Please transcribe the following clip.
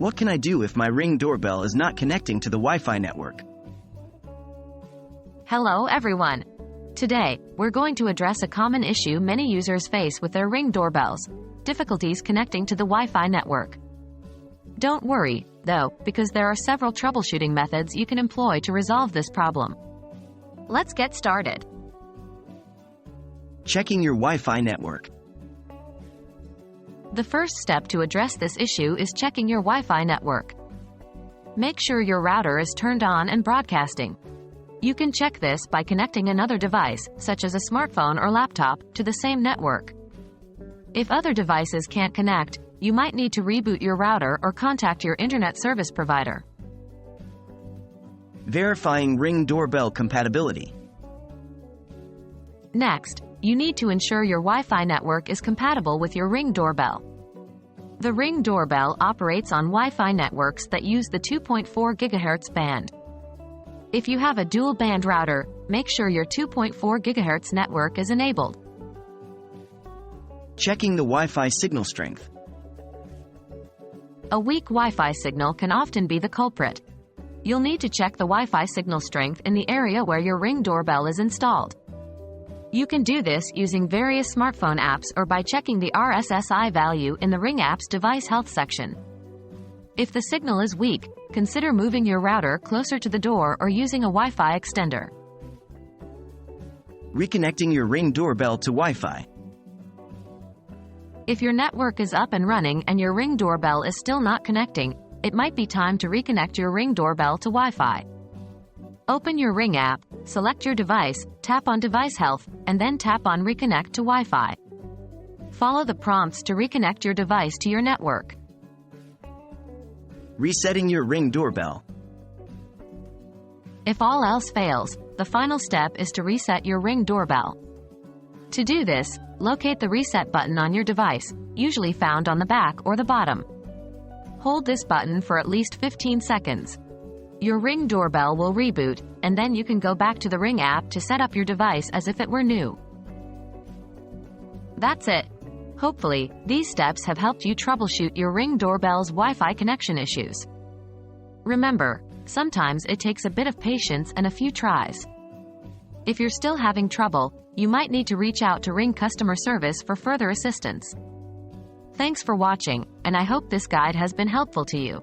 What can I do if my Ring doorbell is not connecting to the Wi-Fi network? Hello everyone. Today, we're going to address a common issue many users face with their Ring doorbells: difficulties connecting to the Wi-Fi network. Don't worry, though, because there are several troubleshooting methods you can employ to resolve this problem. Let's get started. Checking your Wi-Fi network. The first step to address this issue is checking your Wi-Fi network. Make sure your router is turned on and broadcasting. You can check this by connecting another device, such as a smartphone or laptop, to the same network. If other devices can't connect, you might need to reboot your router or contact your internet service provider. Verifying Ring doorbell compatibility. Next, you need to ensure your Wi-Fi network is compatible with your Ring doorbell. The Ring doorbell operates on Wi-Fi networks that use the 2.4 GHz band. If you have a dual-band router, make sure your 2.4 GHz network is enabled. Checking the Wi-Fi signal strength. A weak Wi-Fi signal can often be the culprit. You'll need to check the Wi-Fi signal strength in the area where your Ring doorbell is installed. You can do this using various smartphone apps or by checking the RSSI value in the Ring app's device health section. If the signal is weak, consider moving your router closer to the door or using a Wi-Fi extender. Reconnecting your Ring doorbell to Wi-Fi. If your network is up and running and your Ring doorbell is still not connecting, it might be time to reconnect your Ring doorbell to Wi-Fi. Open your Ring app, select your device, tap on Device Health, and then tap on Reconnect to Wi-Fi. Follow the prompts to reconnect your device to your network. Resetting your Ring doorbell. If all else fails, the final step is to reset your Ring doorbell. To do this, locate the reset button on your device, usually found on the back or the bottom. Hold this button for at least 15 seconds. Your Ring doorbell will reboot, and then you can go back to the Ring app to set up your device as if it were new. That's it. Hopefully, these steps have helped you troubleshoot your Ring doorbell's Wi-Fi connection issues. Remember, sometimes it takes a bit of patience and a few tries. If you're still having trouble, you might need to reach out to Ring customer service for further assistance. Thanks for watching, and I hope this guide has been helpful to you.